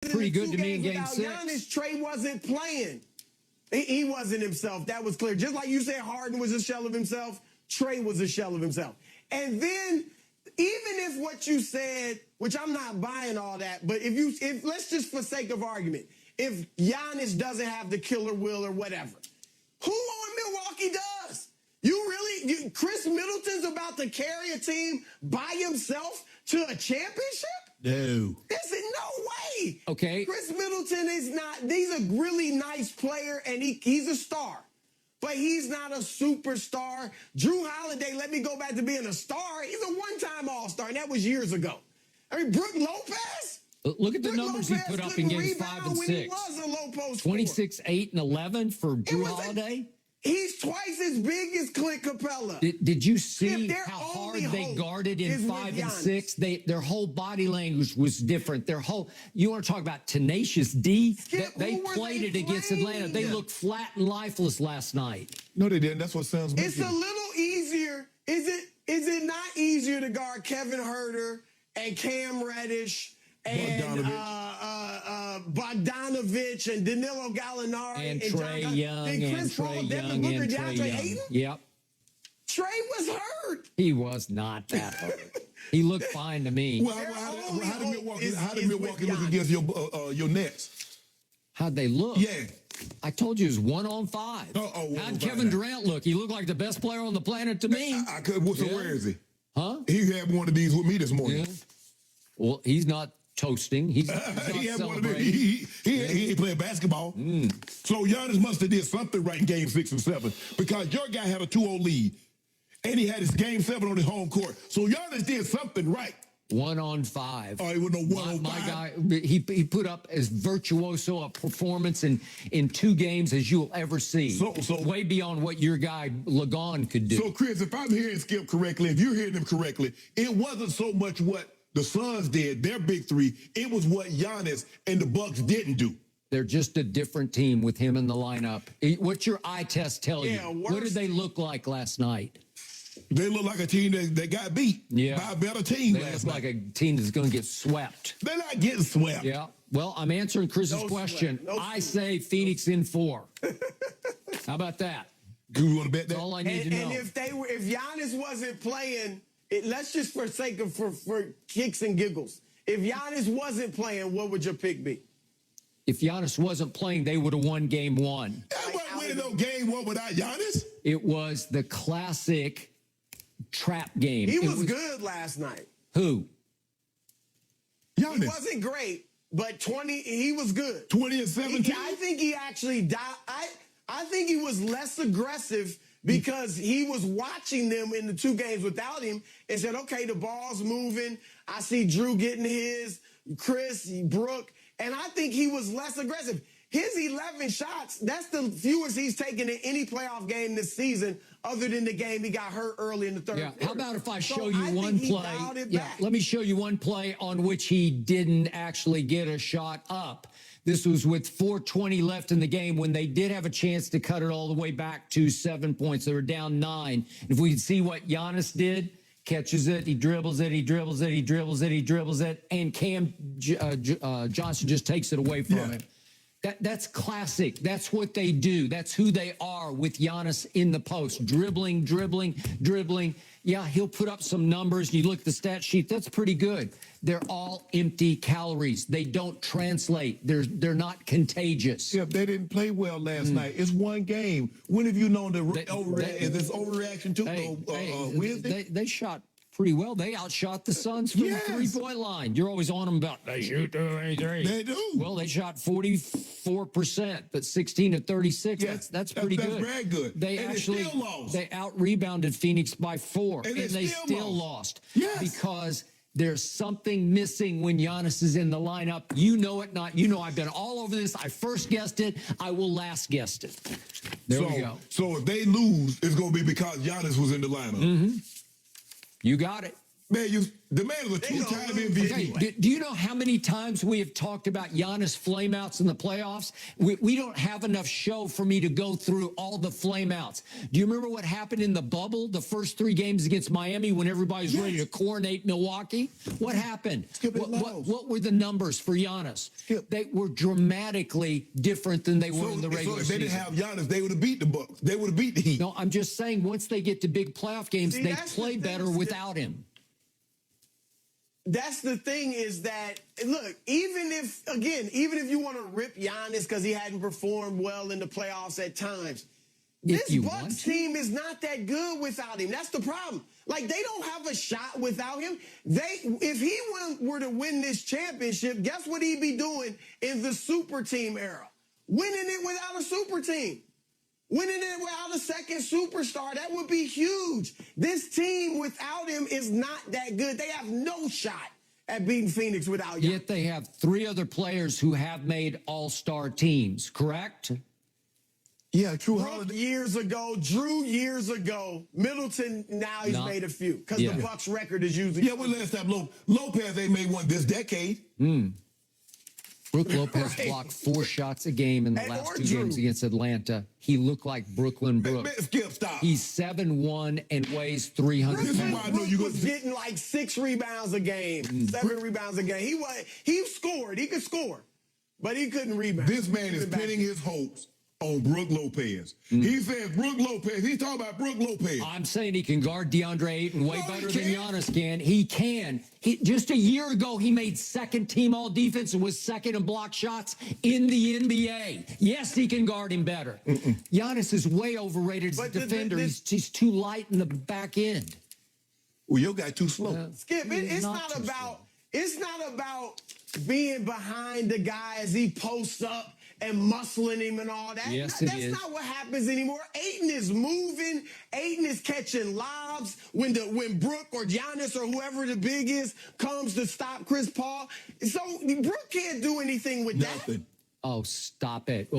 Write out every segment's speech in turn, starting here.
pretty good to me in Game 6. Giannis, Trey wasn't playing. He wasn't himself. That was clear. Just like you said, Harden was a shell of himself, Trey was a shell of himself. And then, even if what you said, which I'm not buying all that, but if let's just for sake of argument, if Giannis doesn't have the killer will or whatever, who on Milwaukee does? Chris Middleton's about to carry a team by himself to a championship? No. There's no way. Okay. Chris Middleton is not, he's a really nice player, and he's a star. But he's not a superstar. Drew Holiday, let me go back to being a star. He's a one-time All-Star, and that was years ago. I mean, Brook Lopez? Look at the numbers he put up in Games 5 and 6. He was a low post 26, 8, and 11 for Drew Holiday. He's twice as big as Clint Capella. Did you see how hard they guarded in 5 and 6? Their whole body language was different. You want to talk about tenacious D? They played it against Atlanta. They looked flat and lifeless last night. No, they didn't. That's what sounds like. It's a little easier. Is it not easier to guard Kevin Huerter and Cam Reddish and Bogdanovich and Danilo Gallinari and Trey Young and Trey Young and Trey Young? Yep. Trey was hurt. He was not that hurt. He looked fine to me. Well, how did Milwaukee look against your Nets? How'd they look? Yeah. I told you it was 1-on-5. How'd Kevin Durant look? He looked like the best player on the planet to me. Where is he? Huh? He had one of these with me this morning. Yeah. Well, he's not toasting. He's not celebrating. He ain't playing basketball. So Giannis must have did something right in Game 6 and 7 because your guy had a 2-0 lead, and he had his Game 7 on his home court. So Giannis did something right. 1-on-5. Oh, it was no 1-on-5. My guy, he put up as virtuoso a performance in 2 games as you'll ever see. So way beyond what your guy Lagon could do. So, Chris, if I'm hearing Skip correctly, if you're hearing him correctly, it wasn't so much what the Suns did, their big three. It was what Giannis and the Bucks didn't do. They're just a different team with him in the lineup. What's your eye test tell you? What did they look like last night? They look like a team that got beat by a better team last night. They look like a team that's going to get swept. They're not getting swept. Yeah. Well, I'm answering Chris's question. I say Phoenix in 4. How about that? Do you want to bet that? That's all I need to know. And if Giannis wasn't playing, let's just for sake of for kicks and giggles, if Giannis wasn't playing, what would your pick be? If Giannis wasn't playing, they would have won Game 1. They wasn't winning no Game 1 without Giannis. It was the classic trap game. He was good last night. Who? Giannis. He wasn't great, but he was good. 20 and 17. I think he actually I think he was less aggressive because he was watching them in the 2 games without him and said, okay, the ball's moving. I see Drew getting his, Chris, Brooke, and I think he was less aggressive. His 11 shots, that's the fewest he's taken in any playoff game this season other than the game he got hurt early in the third quarter. How about if I show you one play? Let me show you one play on which he didn't actually get a shot up. This was with 4:20 left in the game when they did have a chance to cut it all the way back to 7 points. They were down 9. If we could see what Giannis did, catches it, he dribbles it, he dribbles it, he dribbles it, he dribbles it, and Cam Johnson just takes it away from him. That's classic. That's what they do. That's who they are with Giannis in the post. Dribbling, dribbling, dribbling. Yeah, he'll put up some numbers. You look at the stat sheet, that's pretty good. They're all empty calories. They don't translate. They're not contagious. Yeah, they didn't play well last night. It's one game. When have you known is this overreaction to Wednesday? They shot pretty well. They outshot the Suns from the 3-point line. You're always on them about they shoot 23. They do. Well, they shot 44%, but 16 to 36. Yeah, that's pretty good. That's very good. They still lost. They out-rebounded Phoenix by 4, and they still lost. Yes. Because there's something missing when Giannis is in the lineup. You know it, not you know. I've been all over this. I first guessed it. I will last guessed it. There we go. So if they lose, it's going to be because Giannis was in the lineup. You got it. Man, the man is a two-time MVP. Okay, do you know how many times we have talked about Giannis flameouts in the playoffs? We don't have enough show for me to go through all the flameouts. Do you remember what happened in the bubble, the first 3 games against Miami when everybody's ready to coronate Milwaukee? What happened? What were the numbers for Giannis? They were dramatically different than they were in the regular season. So if they didn't have Giannis, they would have beat the Bucks. They would have beat the Heat. No, I'm just saying once they get to big playoff games, they play better without him. That's the thing is that, look, even if you want to rip Giannis because he hadn't performed well in the playoffs at times, this Bucks team is not that good without him. That's the problem. Like, they don't have a shot without him. If he were to win this championship, guess what he'd be doing in the super team era? Winning it without a super team. Winning it without a second superstar, that would be huge. This team without him is not that good. They have no shot at beating Phoenix without him. Yet they have 3 other players who have made all-star teams, correct? Yeah, true. Brooke years ago, Drew years ago, Middleton now he's made a few because the Bucks record is usually. Yeah, when last time Lopez they made one this decade. Brooke Lopez blocked 4 shots a game in the last 2 games against Atlanta. He looked like Brooklyn Brook. Skip, stop. He's 7'1" and weighs 300 pounds. Brooke was getting like 6 rebounds a game, 7 rebounds a game. He scored. He could score, but he couldn't rebound. This man is pinning his hopes on Brooke Lopez. He says Brooke Lopez. He's talking about Brooke Lopez. I'm saying he can guard DeAndre Ayton way better than Giannis can. He can. Just a year ago, he made 2nd team all defense and was 2nd in block shots in the NBA. Yes, he can guard him better. Giannis is way overrated as a defender. He's too light in the back end. Well, your guy too slow. Skip, it's not about being behind the guy as he posts up and muscling him and all that. Yes, That's not what happens anymore. Ayton is moving. Ayton is catching lobs when Brooke or Giannis or whoever the big is comes to stop Chris Paul. So Brooke can't do anything with that. Oh, stop it.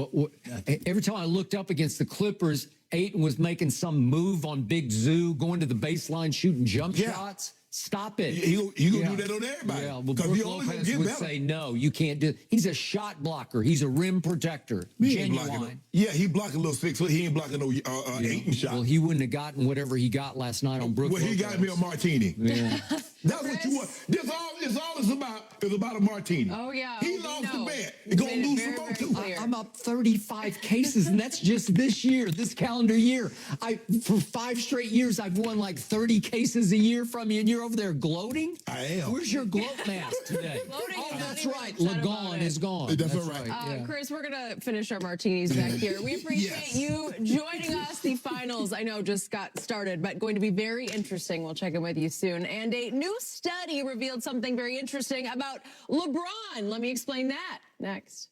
Every time I looked up against the Clippers, Ayton was making some move on Big Zoo, going to the baseline, shooting jump shots. Stop it. He gonna do that on everybody. Yeah, well, Brooke Lopez would say, no, you can't do it. He's a shot blocker. He's a rim protector. Genuine. Yeah, he blocked a little 6 foot. He ain't blocking no Ayton shot. Well, he wouldn't have gotten whatever he got last night on Brooke Lopez. He got me a martini. Yeah. That's what you want. This all is about is about a martini. Oh, yeah. He lost the bet. He's going to lose some more, too. I'm up 35 cases, and that's just this year, this calendar year. For 5 straight years, I've won like 30 cases a year from you, and you're over there gloating? I am. Where's your gloat mask today? That's right. LeGon is gone. That's all right. Chris, we're going to finish our martinis back here. We appreciate you joining us. The finals, I know, just got started, but going to be very interesting. We'll check in with you soon. And a new study revealed something very interesting about LeBron. Let me explain that next.